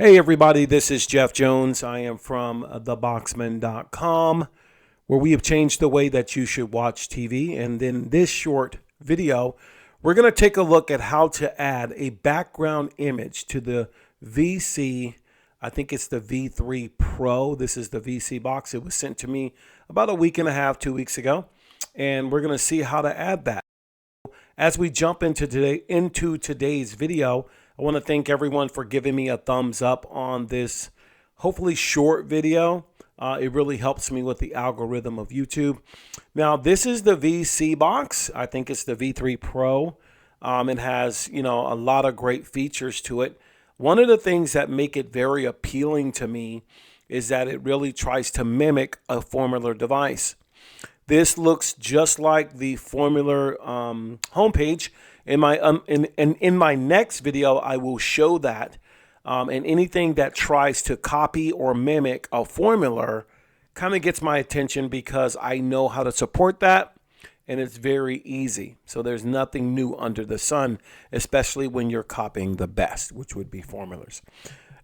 Hey everybody, this is Jeff Jones. I am from theboxman.com, where we have changed the way that you should watch TV. And in this short video, we're going to take a look at how to add a background image to the Vsee. I think it's the V3 Pro. This is the Vsee box. It was sent to me about a week and a half, 2 weeks ago. And we're going to see how to add that. As we jump into today's video, I want to thank everyone for giving me a thumbs up on this hopefully short video. It really helps me with the algorithm of YouTube. Now, this is the Vsee box. I think it's the V3 Pro. It has, a lot of great features to it. One of the things that make it very appealing to me is that it really tries to mimic a formula device. This looks just like the formula homepage. In my next video, I will show that. And anything that tries to copy or mimic a formula kind of gets my attention because I know how to support that, and it's very easy. So there's nothing new under the sun, especially when you're copying the best, which would be formulas.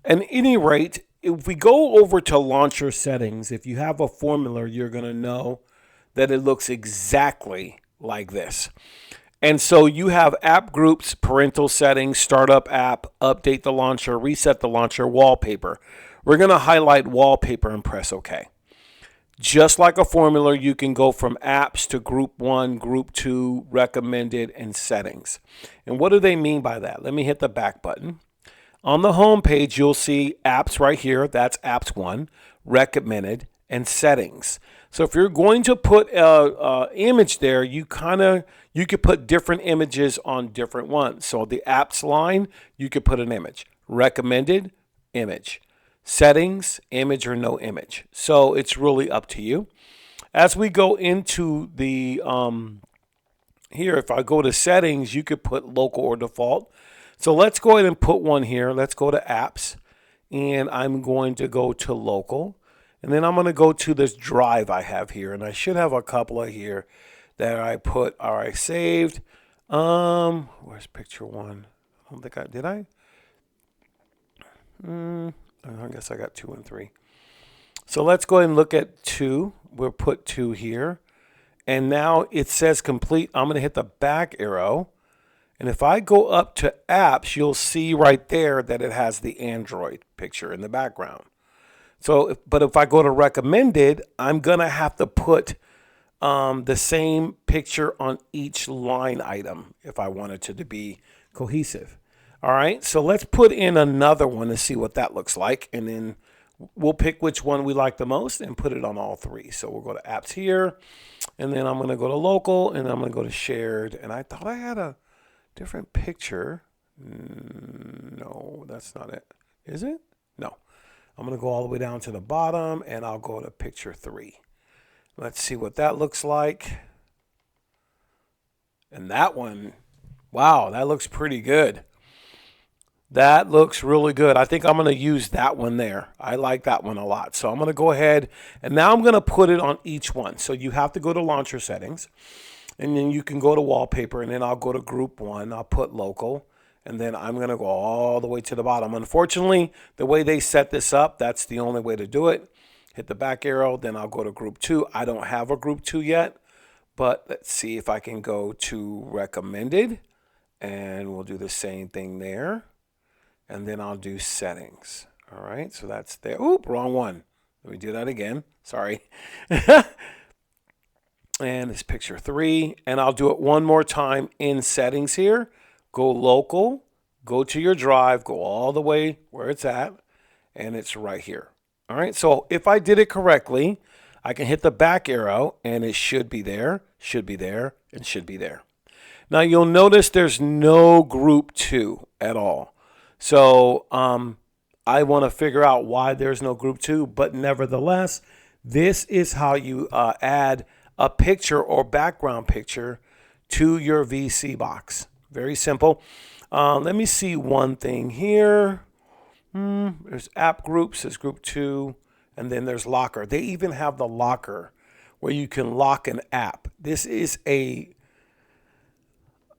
At any rate, if we go over to launcher settings, if you have a formula, you're going to know that it looks exactly like this. And so you have app groups, parental settings, startup app, update the launcher, reset the launcher, wallpaper. We're going to highlight wallpaper and press OK. Just like a formula, you can go from apps to group 1, group 2, recommended, and settings. And what do they mean by that? Let me hit the back button. On the home page, you'll see apps right here. That's apps 1, recommended, and settings. So if you're going to put an image there, you could put different images on different ones. So the apps line, you could put an image. Recommended, image. Settings, image or no image. So it's really up to you. As we go into the here, if I go to settings, you could put local or default. So let's go ahead and put one here. Let's go to apps, and I'm going to go to local. And then I'm going to go to this drive I have here, and I should have a couple of here that I put, or I saved. Where's picture 1? I don't think did I? I guess I got 2 and 3. So let's go ahead and look at 2. We'll put 2 here. And now it says complete. I'm going to hit the back arrow. And if I go up to apps, you'll see right there that it has the Android picture in the background. So, but if I go to recommended, I'm going to have to put the same picture on each line item if I wanted it to be cohesive. All right, so let's put in another one and see what that looks like. And then we'll pick which one we like the most and put it on all 3. So we'll go to apps here, and then I'm going to go to local, and I'm going to go to shared. And I thought I had a different picture. No, that's not it. Is it? No. I'm going to go all the way down to the bottom, and I'll go to picture 3. Let's see what that looks like. And that one, wow, that looks pretty good. That looks really good. I think I'm going to use that one there. I like that one a lot. So I'm going to go ahead, and now I'm going to put it on each one. So you have to go to launcher settings, and then you can go to wallpaper, and then I'll go to group 1. I'll put local. And then I'm going to go all the way to the bottom. Unfortunately, the way they set this up, that's the only way to do it. Hit the back arrow, then I'll go to group 2. I don't have a group 2 yet, but let's see if I can go to recommended. And we'll do the same thing there. And then I'll do settings. All right, so that's there. Oop, wrong one. Let me do that again. Sorry. And it's picture 3. And I'll do it one more time in settings here. Go local, go to your drive, go all the way where it's at, and it's right here. All right, so if I did it correctly, I can hit the back arrow, and it should be there, and should be there. Now, you'll notice there's no group 2 at all. So I want to figure out why there's no group 2, but nevertheless, this is how you add a picture or background picture to your Vsee box. Very simple. Let me see one thing here. There's app groups, there's group 2, and then there's locker. They even have the locker where you can lock an app. This is a,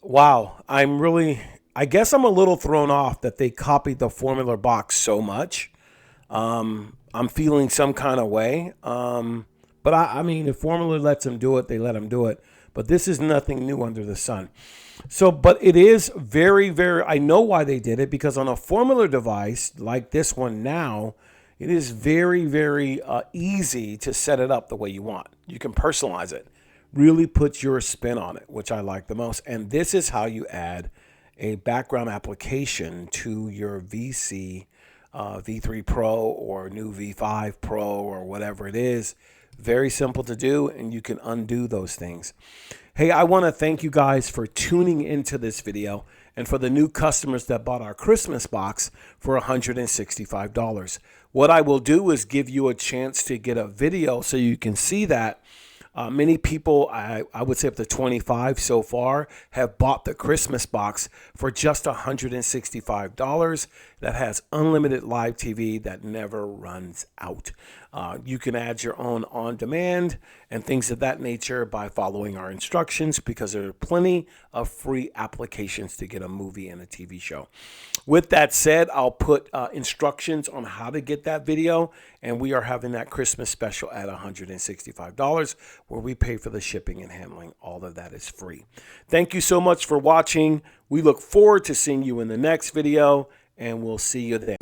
wow, I'm really I guess I'm a little thrown off that they copied the formula box so much. I'm feeling some kind of way. But I mean, if formula lets them do it, they let them do it. But this is nothing new under the sun. So, but it is very, very, I know why they did it, because on a formula device like this one now, it is very, very easy to set it up the way you want. You can personalize it, really put your spin on it, which I like the most. And this is how you add a background application to your Vsee V3 Pro or new V5 Pro or whatever it is. Very simple to do, and you can undo those things. Hey, I want to thank you guys for tuning into this video, and for the new customers that bought our Christmas box for $165. What I will do is give you a chance to get a video so you can see that. Many people, I would say up to 25 so far, have bought the Christmas box for just $165 that has unlimited live TV that never runs out. You can add your own on-demand and things of that nature by following our instructions, because there are plenty of free applications to get a movie and a TV show. With that said, I'll put instructions on how to get that video, and we are having that Christmas special at $165, where we pay for the shipping and handling. All of that is free. Thank you so much for watching. We look forward to seeing you in the next video, and we'll see you there.